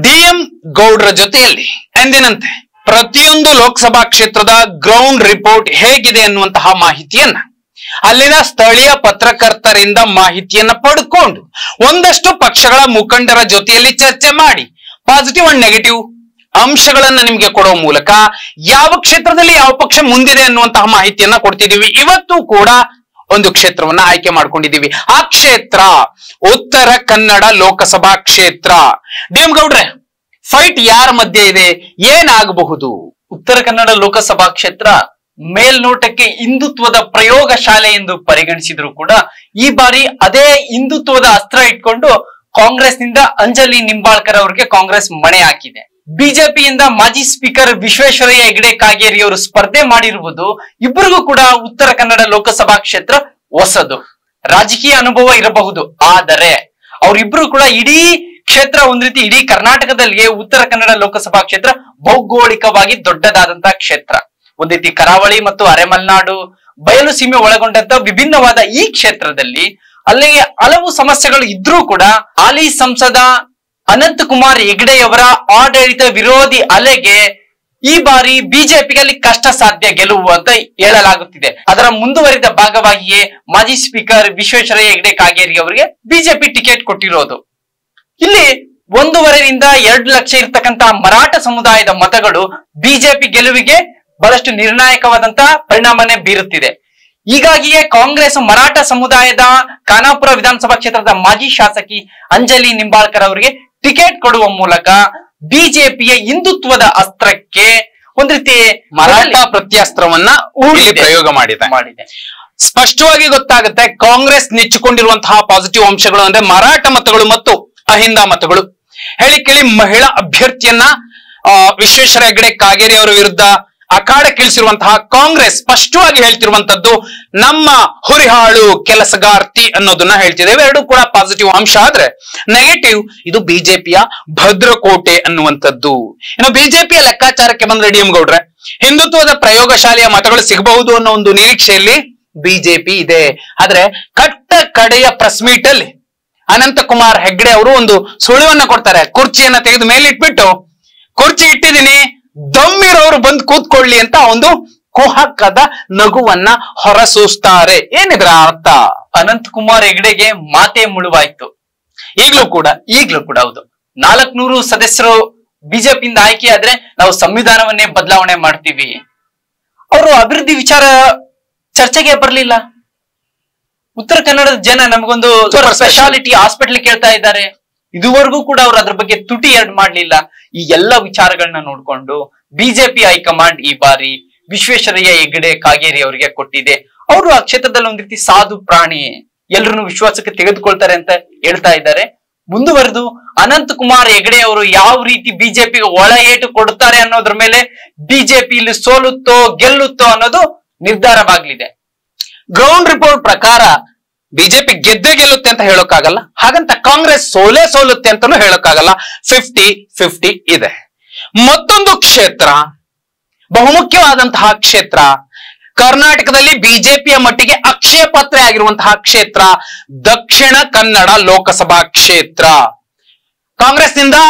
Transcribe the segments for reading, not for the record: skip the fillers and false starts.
DM ಗೌಡ್ರ ಜೊತೆಯಲ್ಲಿ ಎಂದಿನಂತೆ ಪ್ರತಿಯೊಂದು ಲೋಕಸಭಾ ಕ್ಷೇತ್ರದ ಗ್ರೌಂಡ್ ರಿಪೋರ್ಟ್ ಹೇಗಿದೆ ಅನ್ನುವಂತಹ ಮಾಹಿತಿಯನ್ನ ಅಲ್ಲಿನ ಸ್ಥಳೀಯ ಪತ್ರಕರ್ತರಿಂದ ಮಾಹಿತಿಯನ್ನ ಪಡ್ಕೊಂಡು ಒಂದಷ್ಟು ಪಕ್ಷಗಳ ಮುಖಂಡರ ಜೊತೆಯಲ್ಲಿ ಚರ್ಚೆ ಮಾಡಿ ಪಾಸಿಟಿವ್ ಅಂಡ್ ನೆಗೆಟಿವ್ ಅಂಶಗಳನ್ನ ನಿಮ್ಗೆ ಕೊಡೋ ಮೂಲಕ ಯಾವ ಕ್ಷೇತ್ರದಲ್ಲಿ ಯಾವ ಪಕ್ಷ ಮುಂದಿದೆ ಅನ್ನುವಂತಹ ಮಾಹಿತಿಯನ್ನ ಕೊಡ್ತಿದೀವಿ. ಇವತ್ತು ಕೂಡ ಒಂದು ಕ್ಷೇತ್ರವನ್ನ ಆಯ್ಕೆ ಮಾಡ್ಕೊಂಡಿದೀವಿ. ಆ ಕ್ಷೇತ್ರ ಉತ್ತರ ಕನ್ನಡ ಲೋಕಸಭಾ ಕ್ಷೇತ್ರ. ಡಿಎಂ ಗೌಡ್ರೆ, ಫೈಟ್ ಯಾರ ಮಧ್ಯೆ ಇದೆ, ಏನಾಗಬಹುದು? ಉತ್ತರ ಕನ್ನಡ ಲೋಕಸಭಾ ಕ್ಷೇತ್ರ ಮೇಲ್ನೋಟಕ್ಕೆ ಹಿಂದುತ್ವದ ಪ್ರಯೋಗ ಶಾಲೆ ಎಂದು ಪರಿಗಣಿಸಿದ್ರು ಕೂಡ ಈ ಬಾರಿ ಅದೇ ಹಿಂದುತ್ವದ ಅಸ್ತ್ರ ಇಟ್ಕೊಂಡು ಕಾಂಗ್ರೆಸ್ನಿಂದ ಅಂಜಲಿ ನಿಂಬಾಳ್ಕರ್ ಅವರಿಗೆ ಕಾಂಗ್ರೆಸ್ ಮಣೆ ಹಾಕಿದೆ. ಬಿಜೆಪಿಯಿಂದ ಮಾಜಿ ಸ್ಪೀಕರ್ ವಿಶ್ವೇಶ್ವರಯ್ಯ ಹೆಗಡೆ ಕಾಗೇರಿ ಅವರು ಸ್ಪರ್ಧೆ ಮಾಡಿರುವುದು ಇಬ್ಬರಿಗೂ ಕೂಡ ಉತ್ತರ ಕನ್ನಡ ಲೋಕಸಭಾ ಕ್ಷೇತ್ರ ಹೊಸದು. ರಾಜಕೀಯ ಅನುಭವ ಇರಬಹುದು, ಆದರೆ ಅವರಿಬ್ರು ಕೂಡ ಇಡೀ ಕ್ಷೇತ್ರ ಒಂದ್ ರೀತಿ ಇಡೀ ಕರ್ನಾಟಕದಲ್ಲಿಯೇ ಉತ್ತರ ಕನ್ನಡ ಲೋಕಸಭಾ ಕ್ಷೇತ್ರ ಭೌಗೋಳಿಕವಾಗಿ ದೊಡ್ಡದಾದಂತಹ ಕ್ಷೇತ್ರ. ಒಂದ್ ರೀತಿ ಕರಾವಳಿ ಮತ್ತು ಅರೆಮಲೆನಾಡು ಬಯಲು ಸೀಮೆ ಒಳಗೊಂಡಂತ ವಿಭಿನ್ನವಾದ ಈ ಕ್ಷೇತ್ರದಲ್ಲಿ ಅಲ್ಲಿಗೆ ಹಲವು ಸಮಸ್ಯೆಗಳು ಇದ್ರೂ ಕೂಡ ಹಾಲಿ ಸಂಸದ ಅನಂತಕುಮಾರ್ ಹೆಗಡೆಯವರ ಆಡಳಿತ ವಿರೋಧಿ ಅಲೆಗೆ ಈ ಬಾರಿ ಬಿಜೆಪಿಗೆ ಅಲ್ಲಿ ಕಷ್ಟ ಸಾಧ್ಯ ಗೆಲುವು ಅಂತ ಹೇಳಲಾಗುತ್ತಿದೆ. ಅದರ ಮುಂದುವರಿದ ಭಾಗವಾಗಿಯೇ ಮಾಜಿ ಸ್ಪೀಕರ್ ವಿಶ್ವೇಶ್ವರಯ್ಯ ಹೆಗಡೆ ಕಾಗೇರಿ ಅವರಿಗೆ ಬಿಜೆಪಿ ಟಿಕೆಟ್ ಕೊಟ್ಟಿರೋದು. ಇಲ್ಲಿ 1.5ರಿಂದ 2 ಲಕ್ಷ ಇರ್ತಕ್ಕಂತಹ ಮರಾಠ ಸಮುದಾಯದ ಮತಗಳು ಬಿಜೆಪಿ ಗೆಲುವಿಗೆ ಬಹಳಷ್ಟು ನಿರ್ಣಾಯಕವಾದಂತಹ ಪರಿಣಾಮನೆ ಬೀರುತ್ತಿದೆ. ಹೀಗಾಗಿಯೇ ಕಾಂಗ್ರೆಸ್ ಮರಾಠ ಸಮುದಾಯದ ಖಾನಾಪುರ ವಿಧಾನಸಭಾ ಕ್ಷೇತ್ರದ ಮಾಜಿ ಶಾಸಕಿ ಅಂಜಲಿ ನಿಂಬಾಳ್ಕರ್ ಅವರಿಗೆ ಟಿಕೆಟ್ ಕೊಡುವ ಮೂಲಕ ಬಿಜೆಪಿಯ ಹಿಂದುತ್ವದ ಅಸ್ತ್ರಕ್ಕೆ ಒಂದ್ ರೀತಿ ಮರಾಠ ಪ್ರತ್ಯಾಸ್ತ್ರವನ್ನ ಪ್ರಯೋಗ ಮಾಡಿದೆ. ಸ್ಪಷ್ಟವಾಗಿ ಗೊತ್ತಾಗುತ್ತೆ ಕಾಂಗ್ರೆಸ್ ನೆಚ್ಚಿಕೊಂಡಿರುವಂತಹ ಪಾಸಿಟಿವ್ ಅಂಶಗಳು ಅಂದ್ರೆ ಮರಾಠ ಮತಗಳು ಮತ್ತು ಅಹಿಂದ ಮತಗಳು. ಹೇಳಿ ಕೇಳಿ ಮಹಿಳಾ ಅಭ್ಯರ್ಥಿಯನ್ನ ವಿಶ್ವೇಶ್ವರ ಹೆಗಡೆ ಕಾಗೇರಿ ಅವರ ವಿರುದ್ಧ ಅಖಾಡಕ್ಕಿಳಿಸಿರುವಂತಹ ಕಾಂಗ್ರೆಸ್ ಸ್ಪಷ್ಟವಾಗಿ ಹೇಳ್ತಿರುವಂತದ್ದು ನಮ್ಮ ಹುರಿಹಾಳು ಕೆಲಸಗಾರ್ತಿ ಅನ್ನೋದನ್ನ ಹೇಳ್ತಿದ್ದೇವೆ. ಎರಡು ಕೂಡ ಪಾಸಿಟಿವ್ ಅಂಶ. ಆದ್ರೆ ನೆಗೆಟಿವ್ ಇದು ಬಿಜೆಪಿಯ ಭದ್ರಕೋಟೆ ಅನ್ನುವಂಥದ್ದು. ಇನ್ನು ಬಿಜೆಪಿಯ ಲೆಕ್ಕಾಚಾರಕ್ಕೆ ಬಂದ್ರೆ ಡಿಎಂ ಗೌಡ್ರೆ, ಹಿಂದುತ್ವದ ಪ್ರಯೋಗಶಾಲೆಯ ಮತಗಳು ಸಿಗಬಹುದು ಅನ್ನೋ ಒಂದು ನಿರೀಕ್ಷೆಯಲ್ಲಿ ಬಿಜೆಪಿ ಇದೆ. ಆದ್ರೆ ಕಟ್ಟ ಕಡೆಯ ಪ್ರೆಸ್ ಮೀಟ್ ಅಲ್ಲಿ ಅನಂತಕುಮಾರ್ ಹೆಗ್ಡೆ ಅವರು ಒಂದು ಸುಳಿವನ್ನ ಕೊಡ್ತಾರೆ. ಕುರ್ಚಿಯನ್ನ ತೆಗೆದು ಮೇಲಿಟ್ಬಿಟ್ಟು ಕುರ್ಚಿ ಇಟ್ಟಿದ್ದೀನಿ, ದಮ್ಮಿರೋರು ಬಂದು ಕೂತ್ಕೊಳ್ಳಿ ಅಂತ ಒಂದು ಕುಹಕದ ನಗುವನ್ನ ಹೊರಸೂಸ್ತಾರೆ. ಏನಿದ್ರ ಅರ್ಥ? ಅನಂತಕುಮಾರ್ ಹೆಗ್ಡೆಗೆ ಮಾತೇ ಮುಳುವಾಯ್ತು. ಈಗ್ಲೂ ಕೂಡ ಹೌದು. 400 ಸದಸ್ಯರು ಬಿಜೆಪಿಯಿಂದ ಆಯ್ಕೆ ಆದ್ರೆ ನಾವು ಸಂವಿಧಾನವನ್ನೇ ಬದಲಾವಣೆ ಮಾಡ್ತೀವಿ. ಅವರು ಅಭಿವೃದ್ಧಿ ವಿಚಾರ ಚರ್ಚೆಗೆ ಬರ್ಲಿಲ್ಲ. ಉತ್ತರ ಕನ್ನಡದ ಜನ ನಮಗೊಂದು ಸ್ಪೆಷಾಲಿಟಿ ಹಾಸ್ಪಿಟಲ್ ಕೇಳ್ತಾ ಇದ್ದಾರೆ. ಇದುವರೆಗೂ ಕೂಡ ಅವ್ರು ಅದ್ರ ಬಗ್ಗೆ ತುಟಿ ಎರಡ್ ಮಾಡ್ಲಿಲ್ಲ. ಈ ಎಲ್ಲ ವಿಚಾರಗಳನ್ನ ನೋಡ್ಕೊಂಡು ಬಿಜೆಪಿ ಹೈಕಮಾಂಡ್ ಈ ಬಾರಿ ವಿಶ್ವೇಶ್ವರಯ್ಯ ಹೆಗಡೆ ಕಾಗೇರಿ ಅವರಿಗೆ ಕೊಟ್ಟಿದೆ. ಅವರು ಆ ಕ್ಷೇತ್ರದಲ್ಲಿ ಒಂದ್ ರೀತಿ ಸಾಧು ಪ್ರಾಣಿ, ಎಲ್ರನ್ನು ವಿಶ್ವಾಸಕ್ಕೆ ತೆಗೆದುಕೊಳ್ತಾರೆ ಅಂತ ಹೇಳ್ತಾ ಇದ್ದಾರೆ. ಮುಂದುವರೆದು ಅನಂತಕುಮಾರ್ ಹೆಗಡೆ ಅವರು ಯಾವ ರೀತಿ ಬಿಜೆಪಿಗೆ ಒಳ ಏಟು ಕೊಡುತ್ತಾರೆ ಅನ್ನೋದ್ರ ಮೇಲೆ ಬಿಜೆಪಿ ಇಲ್ಲಿ ಸೋಲುತ್ತೋ ಗೆಲ್ಲುತ್ತೋ ಅನ್ನೋದು ನಿರ್ಧಾರವಾಗ್ಲಿದೆ. ಗ್ರೌಂಡ್ ರಿಪೋರ್ಟ್ ಪ್ರಕಾರ ಬಿಜೆಪಿ ಗೆದ್ದೇ ಗೆಲ್ಲುತ್ತೆ ಅಂತ ಹೇಳೋಕ್ಕಾಗಲ್ಲ, ಹಾಗಂತ ಕಾಂಗ್ರೆಸ್ ಸೋಲುತ್ತೆ ಅಂತಾನು ಹೇಳೋಕ್ಕಾಗಲ್ಲ. 50-50 ಇದೆ. ಮತ್ತೊಂದು ಕ್ಷೇತ್ರ, ಬಹುಮುಖ್ಯವಾದಂತಹ ಕ್ಷೇತ್ರ, ಕರ್ನಾಟಕದಲ್ಲಿ ಬಿಜೆಪಿಯ ಮಟ್ಟಿಗೆ ಅಕ್ಷಯ ಪಾತ್ರೆ ಆಗಿರುವಂತಹ ಕ್ಷೇತ್ರ ದಕ್ಷಿಣ ಕನ್ನಡ ಲೋಕಸಭಾ ಕ್ಷೇತ್ರ. ಕಾಂಗ್ರೆಸ್ನಿಂದ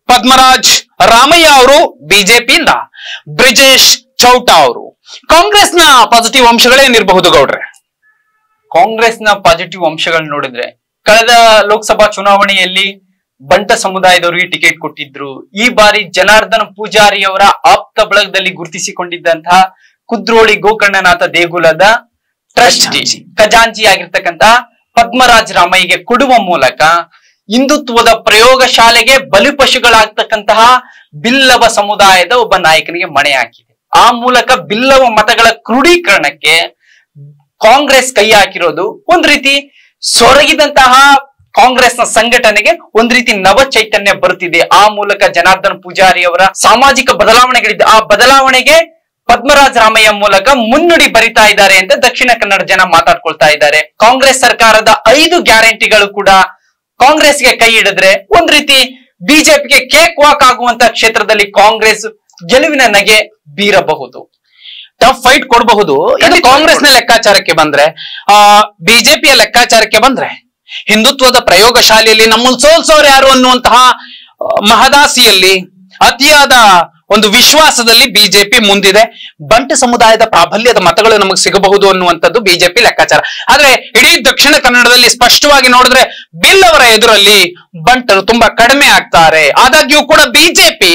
ಪದ್ಮರಾಜ್ ರಾಮಯ್ಯ ಅವರು, ಬಿಜೆಪಿಯಿಂದ ಬ್ರಿಜೇಶ್ ಚೌಟಾ ಅವರು. ಕಾಂಗ್ರೆಸ್ನ ಪಾಸಿಟಿವ್ ಅಂಶಗಳೇನಿರಬಹುದು ಗೌಡ್ರೆ? ಕಾಂಗ್ರೆಸ್ನ ಪಾಸಿಟಿವ್ ಅಂಶಗಳು ನೋಡಿದ್ರೆ ಕಳೆದ ಲೋಕಸಭಾ ಚುನಾವಣೆಯಲ್ಲಿ ಬಂಟ ಸಮುದಾಯದವರಿಗೆ ಟಿಕೆಟ್ ಕೊಟ್ಟಿದ್ರು. ಈ ಬಾರಿ ಜನಾರ್ದನ ಪೂಜಾರಿ ಅವರ ಆಪ್ತ ಬಳಗದಲ್ಲಿ ಗುರುತಿಸಿಕೊಂಡಿದ್ದಂತಹ ಕುದ್ರೋಳಿ ಗೋಕರ್ಣನಾಥ ದೇಗುಲದ ಟ್ರಸ್ಟಿ ಖಜಾಂಚಿ ಆಗಿರ್ತಕ್ಕಂತಹ ಪದ್ಮರಾಜ್ ರಾಮಯ್ಯಗೆ ಕೊಡುವ ಮೂಲಕ ಹಿಂದುತ್ವದ ಪ್ರಯೋಗ ಶಾಲೆಗೆ ಬಲಿಪಶುಗಳಾಗ್ತಕ್ಕಂತಹ ಬಿಲ್ಲವ ಸಮುದಾಯದ ಒಬ್ಬ ನಾಯಕನಿಗೆ ಮಣೆ ಹಾಕಿದೆ. ಆ ಮೂಲಕ ಬಿಲ್ಲವ ಮತಗಳ ಕ್ರೋಢೀಕರಣಕ್ಕೆ ಕಾಂಗ್ರೆಸ್ ಕೈ ಹಾಕಿರೋದು ಒಂದ್ ರೀತಿ ಸೊರಗಿದಂತಹ ಕಾಂಗ್ರೆಸ್ನ ಸಂಘಟನೆಗೆ ಒಂದ್ ರೀತಿ ನವ ಚೈತನ್ಯ ಬರುತ್ತಿದೆ. ಆ ಮೂಲಕ ಜನಾರ್ದನ್ ಪೂಜಾರಿ ಅವರ ಸಾಮಾಜಿಕ ಬದಲಾವಣೆಗಳಿದೆ. ಆ ಬದಲಾವಣೆಗೆ ಪದ್ಮರಾಜ್ ರಾಮಯ್ಯ ಮೂಲಕ ಮುನ್ನುಡಿ ಬರಿತಾ ಇದ್ದಾರೆ ಅಂತ ದಕ್ಷಿಣ ಕನ್ನಡ ಜನ ಮಾತಾಡ್ಕೊಳ್ತಾ ಇದ್ದಾರೆ. ಕಾಂಗ್ರೆಸ್ ಸರ್ಕಾರದ 5 ಗ್ಯಾರಂಟಿಗಳು ಕೂಡ ಕಾಂಗ್ರೆಸ್ಗೆ ಕೈ ಹಿಡಿದ್ರೆ ಒಂದ್ ರೀತಿ ಬಿಜೆಪಿಗೆ ಕೇಕ್ ವಾಕ್ ಆಗುವಂತ ಕ್ಷೇತ್ರದಲ್ಲಿ ಕಾಂಗ್ರೆಸ್ ಗೆಲುವಿನ ನಗೆ ಬೀರಬಹುದು, ಟಫ್ ಫೈಟ್ ಕೊಡಬಹುದು. ಕಾಂಗ್ರೆಸ್ನ ಲೆಕ್ಕಾಚಾರಕ್ಕೆ ಬಂದ್ರೆ, ಬಿಜೆಪಿಯ ಲೆಕ್ಕಾಚಾರಕ್ಕೆ ಬಂದ್ರೆ ಹಿಂದುತ್ವದ ಪ್ರಯೋಗ ಶಾಲೆಯಲ್ಲಿ ನಮ್ಮನ್ನು ಸೋಲ್ಸೋರು ಯಾರು ಅನ್ನುವಂತಹ ಮಹದಾಸಿಯಲ್ಲಿ ಅತಿಯಾದ ಒಂದು ವಿಶ್ವಾಸದಲ್ಲಿ ಬಿಜೆಪಿ ಮುಂದಿದೆ. ಬಂಟ ಸಮುದಾಯದ ಪ್ರಾಬಲ್ಯದ ಮತಗಳು ನಮಗೆ ಸಿಗಬಹುದು ಅನ್ನುವಂಥದ್ದು ಬಿಜೆಪಿ ಲೆಕ್ಕಾಚಾರ. ಆದ್ರೆ ಇಡೀ ದಕ್ಷಿಣ ಕನ್ನಡದಲ್ಲಿ ಸ್ಪಷ್ಟವಾಗಿ ನೋಡಿದ್ರೆ ಬಿಲ್ ಅವರ ಎದುರಲ್ಲಿ ಬಂಟರು ತುಂಬಾ ಕಡಿಮೆ ಆಗ್ತಾರೆ. ಆದಾಗ್ಯೂ ಕೂಡ ಬಿಜೆಪಿ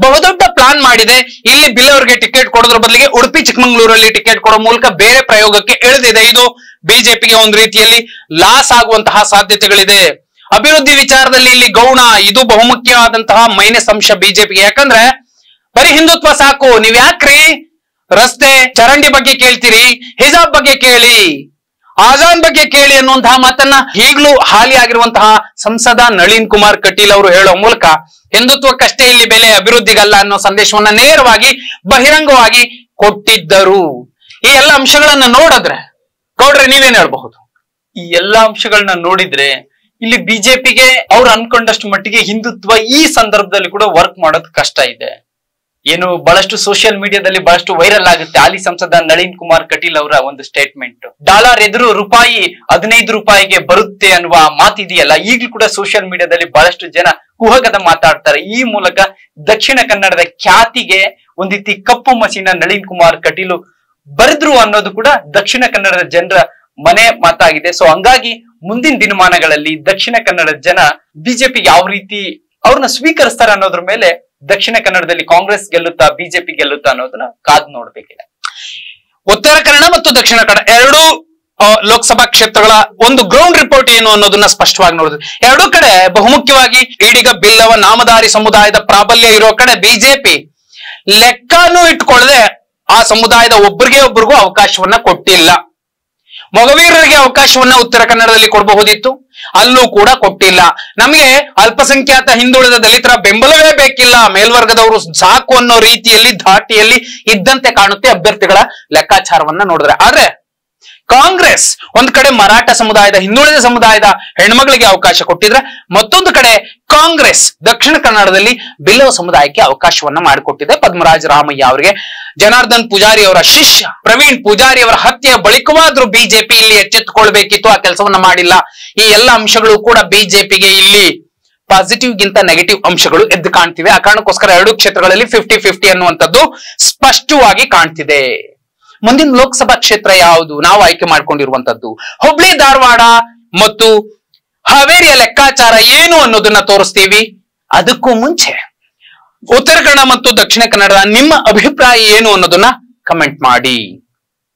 ಬಹುದೊಡ್ಡ ಪ್ಲಾನ್ ಮಾಡಿದೆ. ಇಲ್ಲಿ ಬಿಲ್ ಅವರಿಗೆ ಟಿಕೆಟ್ ಕೊಡೋದ್ರ ಬದಲಿಗೆ ಉಡುಪಿ ಚಿಕ್ಕಮಂಗ್ಳೂರಲ್ಲಿ ಟಿಕೆಟ್ ಕೊಡೋ ಮೂಲಕ ಬೇರೆ ಪ್ರಯೋಗಕ್ಕೆ ಇಳಿದಿದೆ. ಇದು ಬಿಜೆಪಿಗೆ ಒಂದು ರೀತಿಯಲ್ಲಿ ಲಾಸ್ ಆಗುವಂತಹ ಸಾಧ್ಯತೆಗಳಿದೆ. ಅಭಿವೃದ್ಧಿ ವಿಚಾರದಲ್ಲಿ ಇಲ್ಲಿ ಗೌಣ ಇದು ಬಹುಮುಖ್ಯವಾದಂತಹ ಮೈನಸ್ ಅಂಶ ಬಿಜೆಪಿಗೆ. ಯಾಕಂದ್ರೆ ಬರೀ ಹಿಂದುತ್ವ ಸಾಕು, ನೀವ್ ಯಾಕ್ರಿ ರಸ್ತೆ ಚರಂಡಿ ಬಗ್ಗೆ ಕೇಳ್ತೀರಿ, ಹಿಜಾಬ್ ಬಗ್ಗೆ ಕೇಳಿ, ಆಜಾನ್ ಬಗ್ಗೆ ಕೇಳಿ ಅನ್ನುವಂತಹ ಮಾತನ್ನ ಈಗಲೂ ಹಾಲಿ ಆಗಿರುವಂತಹ ಸಂಸದ ನಳಿನ್ ಕುಮಾರ್ ಕಟೀಲ್ ಅವರು ಹೇಳೋ ಮೂಲಕ ಹಿಂದುತ್ವಕ್ಕಷ್ಟೇ ಇಲ್ಲಿ ಬೆಲೆ, ಅಭಿವೃದ್ಧಿಗಲ್ಲ ಅನ್ನೋ ಸಂದೇಶವನ್ನ ನೇರವಾಗಿ ಬಹಿರಂಗವಾಗಿ ಕೊಟ್ಟಿದ್ದರು. ಈ ಎಲ್ಲ ಅಂಶಗಳನ್ನ ನೋಡಿದ್ರೆ ಗೌಡ್ರೆ ನೀವೇನ್ ಹೇಳ್ಬಹುದು? ಈ ಎಲ್ಲಾ ಅಂಶಗಳನ್ನ ನೋಡಿದ್ರೆ ಇಲ್ಲಿ ಬಿಜೆಪಿಗೆ ಅವ್ರು ಅನ್ಕೊಂಡಷ್ಟು ಮಟ್ಟಿಗೆ ಹಿಂದುತ್ವ ಈ ಸಂದರ್ಭದಲ್ಲಿ ಕೂಡ ವರ್ಕ್ ಮಾಡೋದು ಕಷ್ಟ ಇದೆ. ಏನು ಬಹಳಷ್ಟು ಸೋಷಿಯಲ್ ಮೀಡಿಯಾದಲ್ಲಿ ಬಹಳಷ್ಟು ವೈರಲ್ ಆಗುತ್ತೆ ಹಾಲಿ ಸಂಸದ ನಳಿನ್ ಕುಮಾರ್ ಕಟೀಲ್ ಅವರ ಒಂದು ಸ್ಟೇಟ್ಮೆಂಟ್. ಡಾಲರ್ ಎದುರು ರೂಪಾಯಿ 15 ರೂಪಾಯಿಗೆ ಬರುತ್ತೆ ಅನ್ನುವ ಮಾತಿದೆಯಲ್ಲ, ಈಗಲೂ ಕೂಡ ಸೋಷಿಯಲ್ ಮೀಡಿಯಾದಲ್ಲಿ ಬಹಳಷ್ಟು ಜನ ಕುಹಕದ ಮಾತಾಡ್ತಾರೆ. ಈ ಮೂಲಕ ದಕ್ಷಿಣ ಕನ್ನಡದ ಖ್ಯಾತಿಗೆ ಒಂದ್ ರೀತಿ ಕಪ್ಪು ಮಸಿನ ನಳಿನ್ ಕುಮಾರ್ ಕಟೀಲು ಬರೆದ್ರು ಅನ್ನೋದು ಕೂಡ ದಕ್ಷಿಣ ಕನ್ನಡದ ಜನರ ಮನೆ ಮಾತಾಗಿದೆ. ಸೊ ಹಂಗಾಗಿ ಮುಂದಿನ ದಿನಮಾನಗಳಲ್ಲಿ ದಕ್ಷಿಣ ಕನ್ನಡದ ಜನ ಬಿಜೆಪಿ ಯಾವ ರೀತಿ ಅವ್ರನ್ನ ಸ್ವೀಕರಿಸ್ತಾರೆ ಅನ್ನೋದ್ರ ಮೇಲೆ ದಕ್ಷಿಣ ಕನ್ನಡದಲ್ಲಿ ಕಾಂಗ್ರೆಸ್ ಗೆಲ್ಲುತ್ತಾ ಬಿಜೆಪಿ ಗೆಲ್ಲುತ್ತಾ ಅನ್ನೋದನ್ನ ಕಾದ್ ನೋಡ್ಬೇಕಿದೆ. ಉತ್ತರ ಕನ್ನಡ ಮತ್ತು ದಕ್ಷಿಣ ಕನ್ನಡ ಎರಡೂ ಲೋಕಸಭಾ ಕ್ಷೇತ್ರಗಳ ಒಂದು ಗ್ರೌಂಡ್ ರಿಪೋರ್ಟ್ ಏನು ಅನ್ನೋದನ್ನ ಸ್ಪಷ್ಟವಾಗಿ ನೋಡಿದ್ವಿ. ಎರಡೂ ಕಡೆ ಬಹುಮುಖ್ಯವಾಗಿ ಈಡಿಗ ಬಿಲ್ಲವ ನಾಮಧಾರಿ ಸಮುದಾಯದ ಪ್ರಾಬಲ್ಯ ಇರೋ ಕಡೆ ಬಿಜೆಪಿ ಲೆಕ್ಕನೂ ಇಟ್ಕೊಳ್ಳದೆ ಆ ಸಮುದಾಯದ ಒಬ್ಬರಿಗೂ ಅವಕಾಶವನ್ನ ಕೊಟ್ಟಿಲ್ಲ. ಮೊಗವೀರರಿಗೆ ಅವಕಾಶವನ್ನ ಉತ್ತರ ಕನ್ನಡದಲ್ಲಿ ಕೊಡಬಹುದಿತ್ತು, ಅಲ್ಲೂ ಕೂಡ ಕೊಟ್ಟಿಲ್ಲ. ನಮಗೆ ಅಲ್ಪಸಂಖ್ಯಾತ ಹಿಂದುಳಿದ ದಲಿತರ ಬೆಂಬಲವೇ ಬೇಕಿಲ್ಲ, ಮೇಲ್ವರ್ಗದವರು ಸಾಕು ಅನ್ನೋ ರೀತಿಯಲ್ಲಿ ಧಾಟಿಯಲ್ಲಿ ಇದ್ದಂತೆ ಕಾಣುತ್ತೆ ಅಭ್ಯರ್ಥಿಗಳ ಲೆಕ್ಕಾಚಾರವನ್ನ ನೋಡಿದ್ರೆ. ಆದ್ರೆ ಕಾಂಗ್ರೆಸ್ ಒಂದ್ ಕಡೆ ಮರಾಠ ಸಮುದಾಯದ ಹಿಂದುಳಿದ ಸಮುದಾಯದ ಹೆಣ್ಮಗಳಿಗೆ ಅವಕಾಶ ಕೊಟ್ಟಿದ್ರೆ, ಮತ್ತೊಂದು ಕಡೆ ಕಾಂಗ್ರೆಸ್ ದಕ್ಷಿಣ ಕನ್ನಡದಲ್ಲಿ ಬಿಲ್ಲವ ಸಮುದಾಯಕ್ಕೆ ಅವಕಾಶವನ್ನ ಮಾಡಿಕೊಟ್ಟಿದೆ. ಪದ್ಮರಾಜ ರಾಮಯ್ಯ ಅವರಿಗೆ ಜನಾರ್ದನ್ ಪೂಜಾರಿ ಅವರ ಶಿಷ್ಯ ಪ್ರವೀಣ್ ಪೂಜಾರಿ ಅವರ ಹತ್ಯೆಯ ಬಳಿಕವಾದ್ರೂ ಬಿಜೆಪಿ ಇಲ್ಲಿ ಎಚ್ಚೆತ್ತುಕೊಳ್ಬೇಕಿತ್ತು, ಆ ಕೆಲಸವನ್ನ ಮಾಡಿಲ್ಲ. ಈ ಎಲ್ಲ ಅಂಶಗಳು ಕೂಡ ಬಿಜೆಪಿಗೆ ಇಲ್ಲಿ ಪಾಸಿಟಿವ್ ಗಿಂತ ನೆಗೆಟಿವ್ ಅಂಶಗಳು ಎದ್ದು ಕಾಣ್ತಿವೆ. ಆ ಕಾರಣಕ್ಕೋಸ್ಕರ ಎರಡೂ ಕ್ಷೇತ್ರಗಳಲ್ಲಿ 50-50 ಅನ್ನುವಂಥದ್ದು ಸ್ಪಷ್ಟವಾಗಿ ಕಾಣ್ತಿದೆ. ಮುಂದಿನ ಲೋಕಸಭಾ ಕ್ಷೇತ್ರ ಯಾವುದು ನಾವು ಆಯ್ಕೆ ಮಾಡ್ಕೊಂಡಿರುವಂತದ್ದು? ಹುಬ್ಳಿ ಧಾರವಾಡ ಮತ್ತು ಹಾವೇರಿಯ ಲೆಕ್ಕಾಚಾರ ಏನು ಅನ್ನೋದನ್ನ ತೋರಿಸ್ತೀವಿ. ಅದಕ್ಕೂ ಮುಂಚೆ ಉತ್ತರ ಕನ್ನಡ ಮತ್ತು ದಕ್ಷಿಣ ಕನ್ನಡ ನಿಮ್ಮ ಅಭಿಪ್ರಾಯ ಏನು ಅನ್ನೋದನ್ನ ಕಮೆಂಟ್ ಮಾಡಿ.